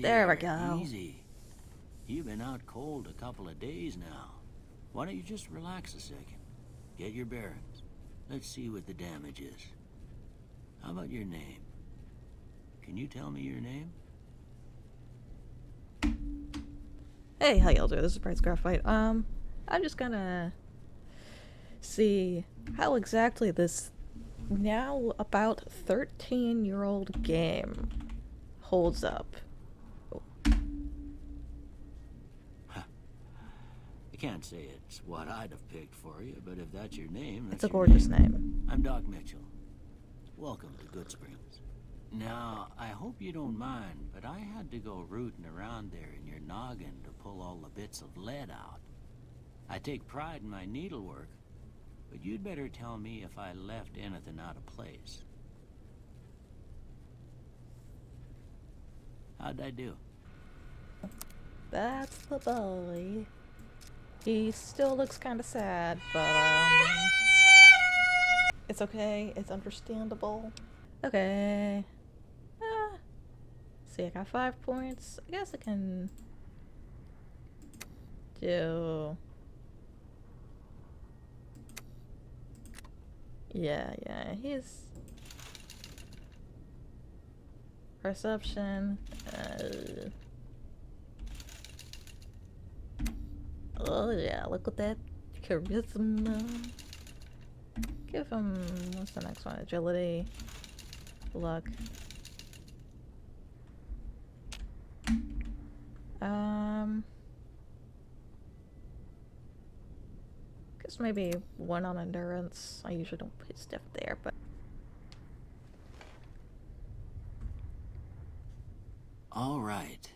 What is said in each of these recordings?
There we go. Easy. You've been out cold a couple of days now. Why don't you just relax a second? Get your bearings. Let's see what the damage is. How about your name? Can you tell me your name? Hey, how y'all doing? This is Bryce Graphite. I'm just gonna see how exactly this now about 13-year-old game holds up. I can't say it's what I'd have picked for you, but if that's your name, that's It's a your gorgeous name. I'm Doc Mitchell. Welcome to Good Springs. Now, I hope you don't mind, but I had to go rooting around there in your noggin to pull all the bits of lead out. I take pride in my needlework, but you'd better tell me if I left anything out of place. How'd I do? That's the boy. He still looks kind of sad, but it's okay. It's understandable. Okay. See, I got 5 points. I guess I can do. Yeah, he's perception. Oh yeah, look at that charisma. Give him, what's the next one? Agility, luck. Guess maybe 1 on endurance. I usually don't put stuff there, but All right.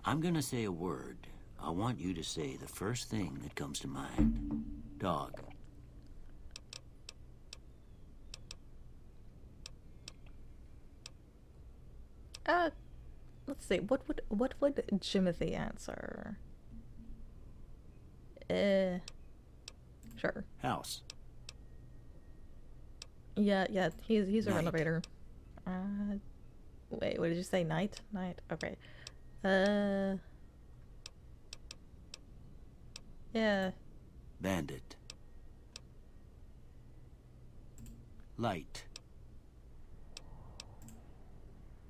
I'm gonna say a word. I want you to say the first thing that comes to mind. Dog. let's see. What would Jimothy answer? Sure. House. Yeah. He's a Night. renovator. Wait, what did you say? Night? Okay. Yeah. Bandit. Light.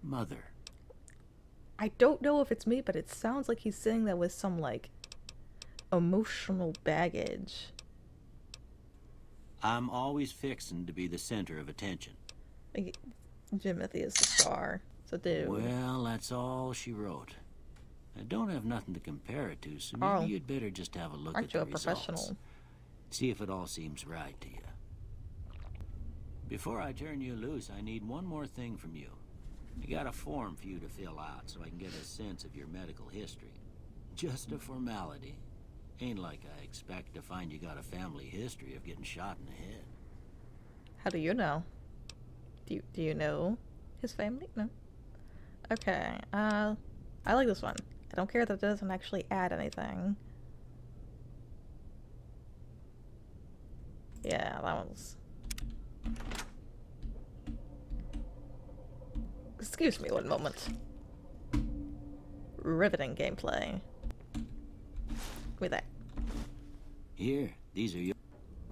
Mother. I don't know if it's me, but it sounds like he's saying that with some, like, emotional baggage. I'm always fixin' to be the center of attention. Like, Jimothy is the star. So dude. Well, that's all she wrote. I don't have nothing to compare it to, so maybe Oh. you'd better just have a look Aren't at you the a professional? results. See if it all seems right to you. Before I turn you loose, I need one more thing from you. I got a form for you to fill out so I can get a sense of your medical history. Just a formality. Ain't like I expect to find you got a family history of getting shot in the head. How do you know? Do you know his family? No. Okay. I like this one. I don't care that it doesn't actually add anything. Yeah, that one's. Excuse me one moment. Riveting gameplay. Give me that. Here, these are your...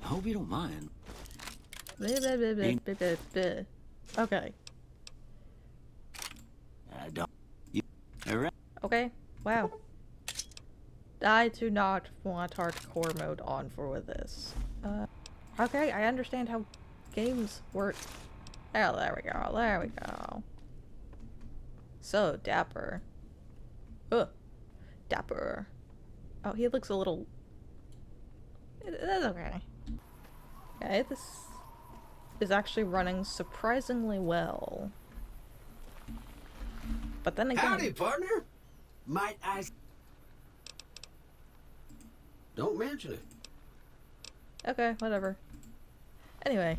I hope you don't mind. Okay. Don't... You... Alright. Okay. Wow. I do not want hardcore mode on for this. Okay, I understand how games work. Oh, there we go. So, dapper. Ugh. Dapper. Oh, he looks a little... That's okay. Okay, this is actually running surprisingly well. But then again... Howdy, partner. Might I... Don't mention it. Okay, whatever. Anyway,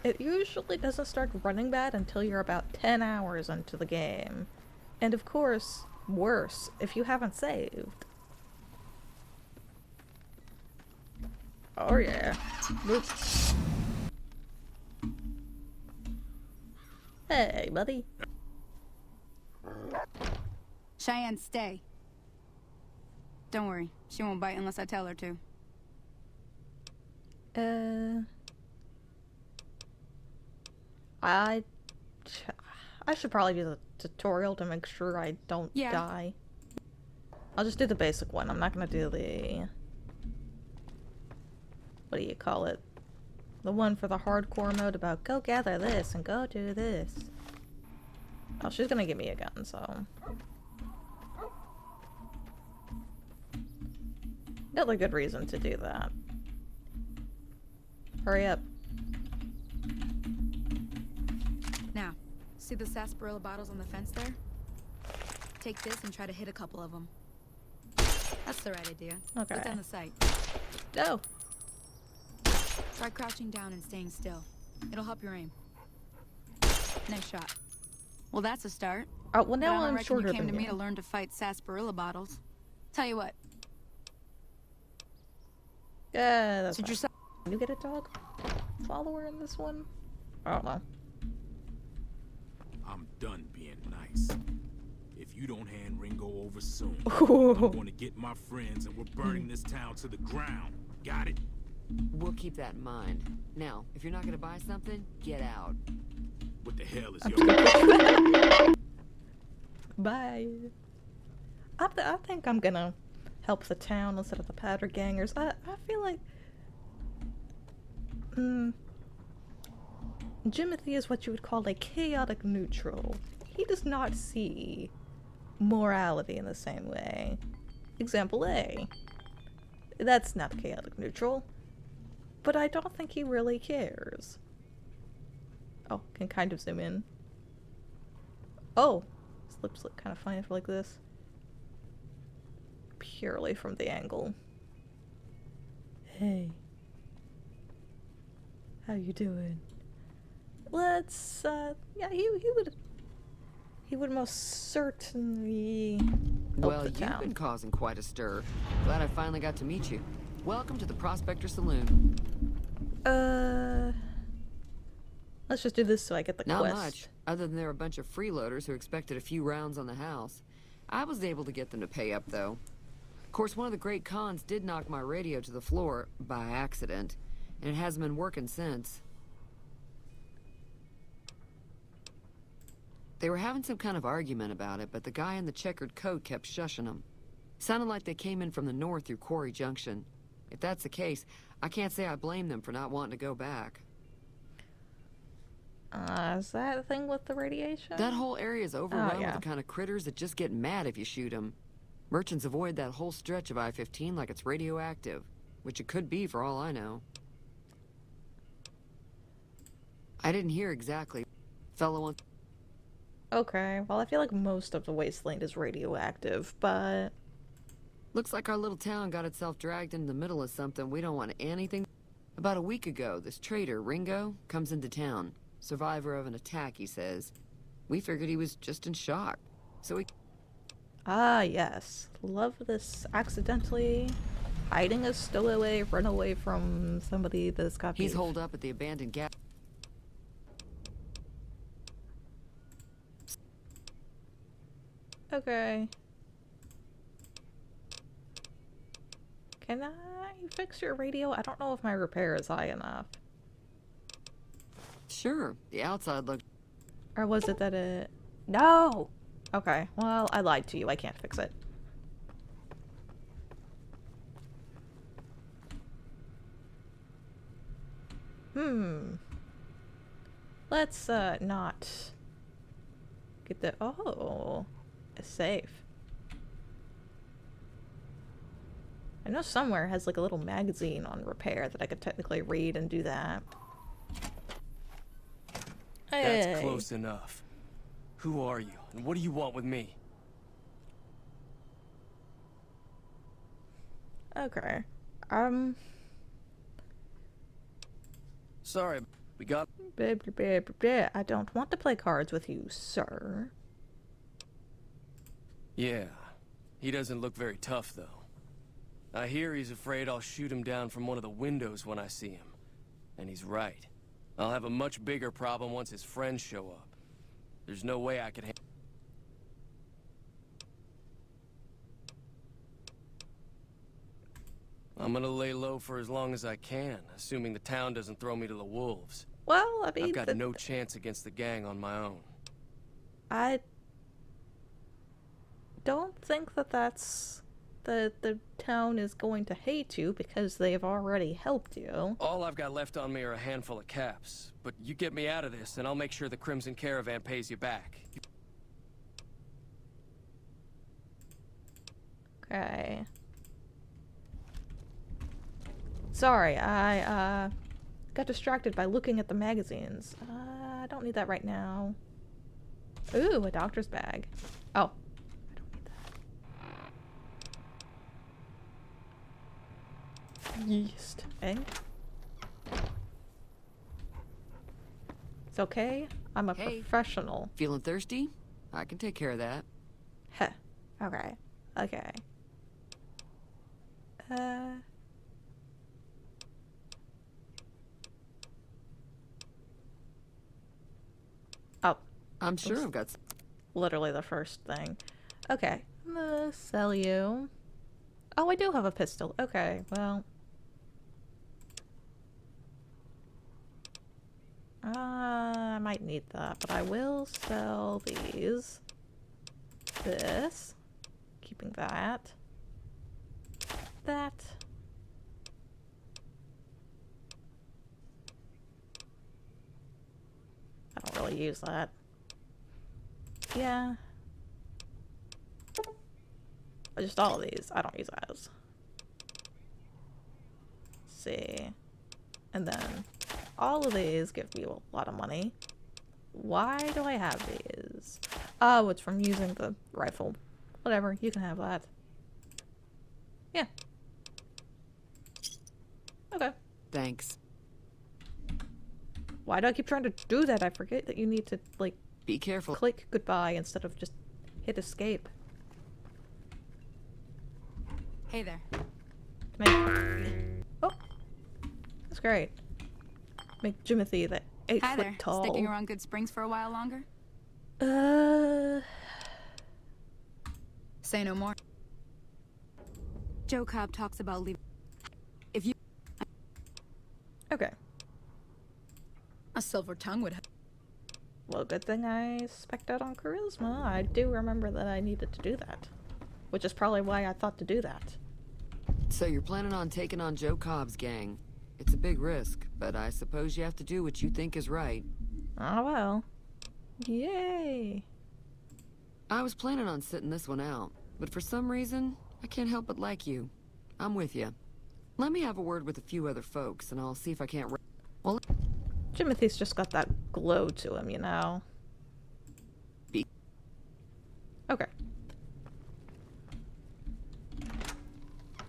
it usually doesn't start running bad until you're about 10 hours into the game. And of course, worse if you haven't saved. Oh yeah. Boop. Hey, buddy. Cheyenne, stay. Don't worry, she won't bite unless I tell her to. I should probably do the tutorial to make sure I don't die. I'll just do the basic one. I'm not gonna do the... what do you call it? The one for the hardcore mode about go gather this and go do this. Oh, she's gonna give me a gun, so... another good reason to do that. Hurry up. Now, see the sarsaparilla bottles on the fence there? Take this and try to hit a couple of them. That's the right idea. Okay. Put down the sight. Go! Try crouching down and staying still. It'll help your aim. Nice shot. Well, that's a start. Oh, well now But I don't I'm reckon shorter you came than to me you. to learn to fight sarsaparilla bottles. Tell you what, Yeah, that's suit fine. yourself. You get a dog follower in this one? I don't know. I'm done being nice. If you don't hand Ringo over soon, Ooh. I'm going to get my friends and we're burning this town to the ground. Got it? We'll keep that in mind. Now, if you're not gonna buy something, get out. What the hell is your... Bye. I think I'm gonna help the town instead of the powder gangers. I feel like... Jimothy is what you would call a chaotic neutral. He does not see morality in the same way. Example A. That's not chaotic neutral. But I don't think he really cares. Oh, can kind of zoom in. Oh! This lips look kind of funny for like this. Purely from the angle. Hey. How you doing? Let's, yeah, he would most certainly help Well, the you've town. been causing quite a stir. Glad I finally got to meet you. Welcome to the Prospector Saloon. Let's just do this so I get the Not quest. much, other than there were a bunch of freeloaders who expected a few rounds on the house. I was able to get them to pay up, though. Of course, one of the great cons did knock my radio to the floor by accident, and it hasn't been working since. They were having some kind of argument about it, but the guy in the checkered coat kept shushing them. Sounded like they came in from the north through Quarry Junction. If that's the case, I can't say I blame them for not wanting to go back. Is that a thing with the radiation? That whole area is overrun yeah. with the kind of critters that just get mad if you shoot them. Merchants avoid that whole stretch of I-15 like it's radioactive, which it could be for all I know. I didn't hear exactly. Fellow on... Okay, well I feel like most of the wasteland is radioactive, but... Looks like our little town got itself dragged into the middle of something we don't want anything... About a week ago, this trader, Ringo, comes into town. Survivor of an attack, he says. We figured he was just in shock. So we... Ah, yes. Love this accidentally hiding a stowaway, run away from somebody that's got He's beef. holed up at the abandoned gas... Okay. Can I fix your radio? I don't know if my repair is high enough. Sure, the outside looked... Or was it that it... No! Okay, well, I lied to you. I can't fix it. Let's, not... get the... Oh! A safe. I know somewhere has, like, a little magazine on repair that I could technically read and do that. Hey. That's close enough. Who are you, and what do you want with me? Okay. Sorry, we got... I don't want to play cards with you, sir. Yeah, he doesn't look very tough, though. I hear he's afraid I'll shoot him down from one of the windows when I see him. And he's right. I'll have a much bigger problem once his friends show up. There's no way I could I'm gonna lay low for as long as I can, assuming the town doesn't throw me to the wolves. Well, I mean, I've got no chance against the gang on my own. I don't think that that's the town is going to hate you because they've already helped you. All I've got left on me are a handful of caps. But you get me out of this, and I'll make sure the Crimson Caravan pays you back. Okay. Sorry, I got distracted by looking at the magazines. I don't need that right now. Ooh, a doctor's bag. Oh, I don't need that. Yeast. Eh? It's okay. I'm a Hey. professional. Feeling thirsty? I can take care of that. Heh. Okay. Okay. Oh, I'm sure Oops. I've got literally the first thing. Okay. I'm gonna sell you. Oh, I do have a pistol. Okay, well. I might need that, but I will sell these. This. Keeping that. That. I don't really use that. Yeah. Just all of these. I don't use those. Let's see. And then all of these give me a lot of money. Why do I have these? Oh, it's from using the rifle. Whatever, you can have that. Yeah. Okay. Thanks. Why do I keep trying to do that? I forget that you need to, like, Be careful. click goodbye instead of just hit escape. Hey there. Can I... Oh! That's great. Make Jimothy the 8 Hi foot there. tall. Sticking around Good Springs for a while longer? Say no more. Joe Cobb talks about leaving. If you... Okay. A silver tongue would... Well, good thing I spec'd out on charisma. I do remember that I needed to do that. Which is probably why I thought to do that. So you're planning on taking on Joe Cobb's gang. It's a big risk, but I suppose you have to do what you think is right. Oh well. Yay! I was planning on sitting this one out, but for some reason, I can't help but like you. I'm with you. Let me have a word with a few other folks, and I'll see if I can't... Well, Jimothy's just got that glow to him, you know? Be- Okay.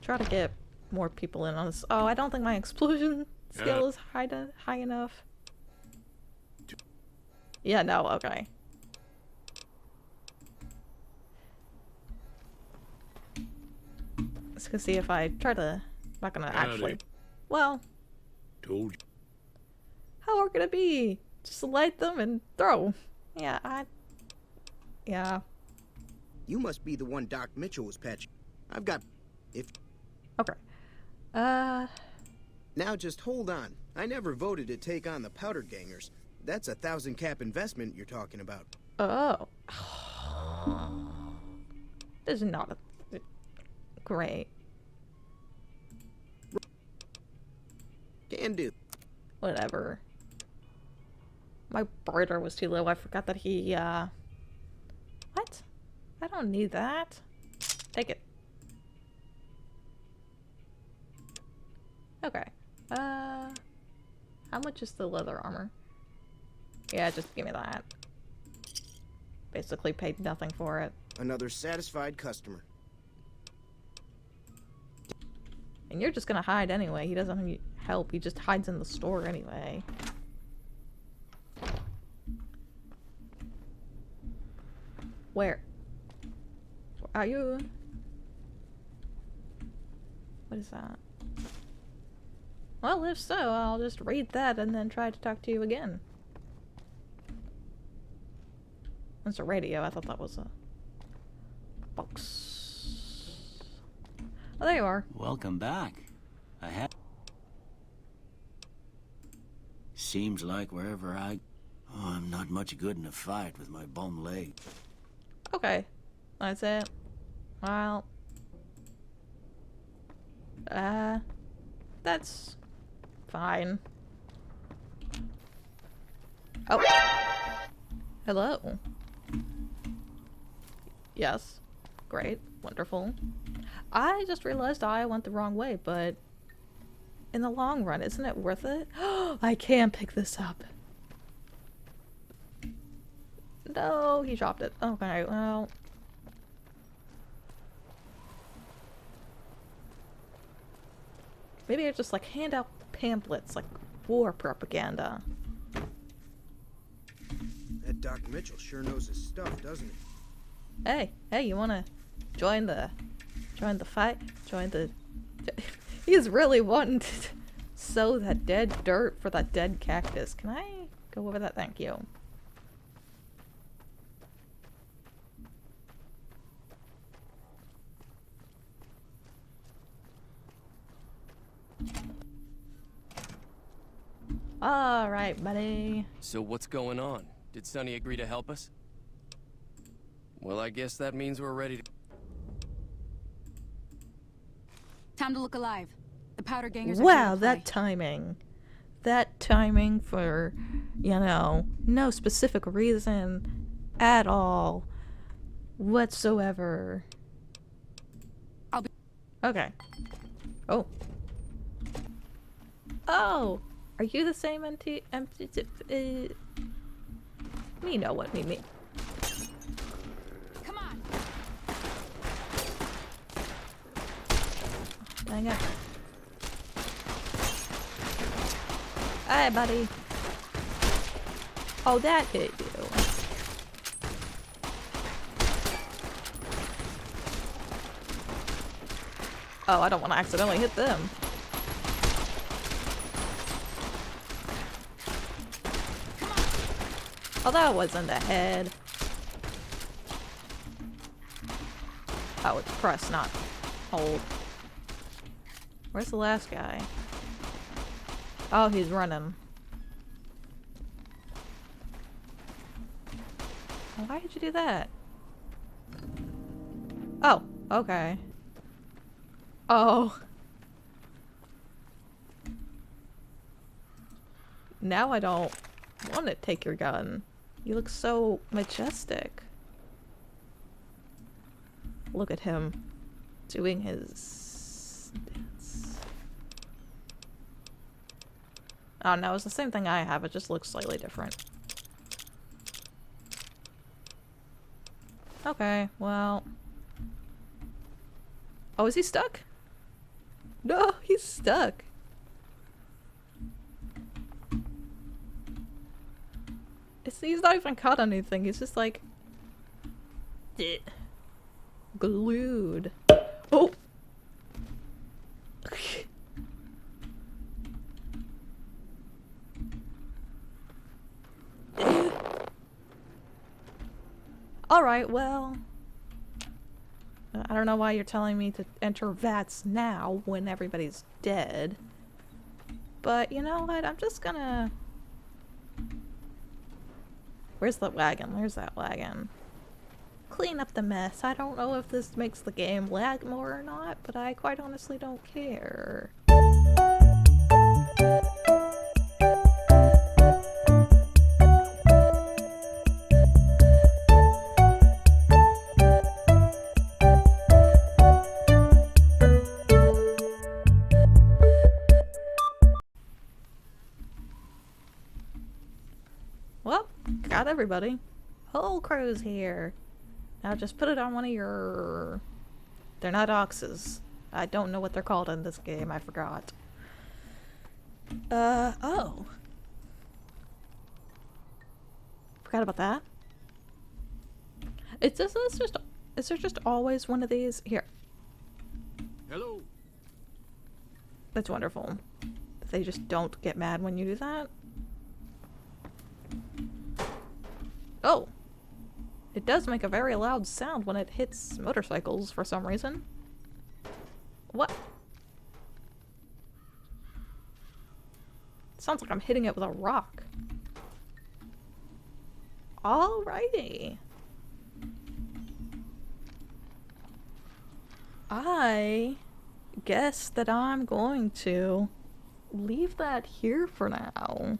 Try to get more people in on this. Oh, I don't think my explosion skill is high enough. Yeah, no, okay. Let's go see if I try to... I'm not gonna actually... Well, Told you. how hard could it be? Just light them and throw. Yeah, Yeah. You must be the one Doc Mitchell was patching. I've got... If... Okay. Now just hold on. I never voted to take on the Powder Gangers. That's a 1,000 cap investment you're talking about. Oh. This is not a... Great. Can do. Whatever. My barter was too low. I forgot that he, What? I don't need that. Take it. Okay. How much is the leather armor? Yeah, just give me that. Basically paid nothing for it. Another satisfied customer. And you're just gonna hide anyway. He doesn't need help. He just hides in the store anyway. Where? Are you? What is that? Well, if so, I'll just read that and then try to talk to you again. It's a radio. I thought that was a box. Oh, there you are. Welcome back. I had. Seems like wherever I... Oh, I'm not much good in a fight with my bum leg. Okay. That's it. Well. That's fine. Oh. Hello. Yes. Great. Wonderful. I just realized I went the wrong way, but in the long run, isn't it worth it? I can pick this up. No, he dropped it. Okay, well. Maybe I just like hand out pamphlets like war propaganda. That Doc Mitchell sure knows his stuff, doesn't he? Hey, you wanna join the fight? Join the... He's really wanting to sow that dead dirt for that dead cactus. Can I go over that? Thank you. Alright, buddy. So what's going on? Did Sonny agree to help us? Well, I guess that means we're ready to... Time to look alive. The powder gangers are Wow, here to that play. timing. That timing for, you know, no specific reason at all whatsoever. I'll be... Okay. Oh. Oh! Are you the same me know what me mean. Come on. Dang it. Hey, buddy. Oh, that hit you. Oh, I don't want to accidentally hit them. Oh, that wasn't the head. Oh, it's press, not hold. Where's the last guy? Oh, he's running. Why did you do that? Oh, okay. Oh. Now I don't want to take your gun. You look so majestic. Look at him doing his dance. Oh no, it's the same thing I have, it just looks slightly different. Okay, well. Oh, is he stuck? No, he's stuck. He's not even caught on anything, he's just like... glued. Oh! Alright, well... I don't know why you're telling me to enter vats now when everybody's dead. But you know what? I'm just gonna... Where's the wagon? Where's that wagon? Clean up the mess. I don't know if this makes the game lag more or not, but I quite honestly don't care. Well, got everybody. Whole crew's here. Now just put it on one of your... They're not oxes. I don't know what they're called in this game. I forgot. Oh. Forgot about that. Is there just always one of these? Here. Hello. That's wonderful. They just don't get mad when you do that. Oh! It does make a very loud sound when it hits motorcycles for some reason. What? Sounds like I'm hitting it with a rock. Alrighty. I guess that I'm going to leave that here for now.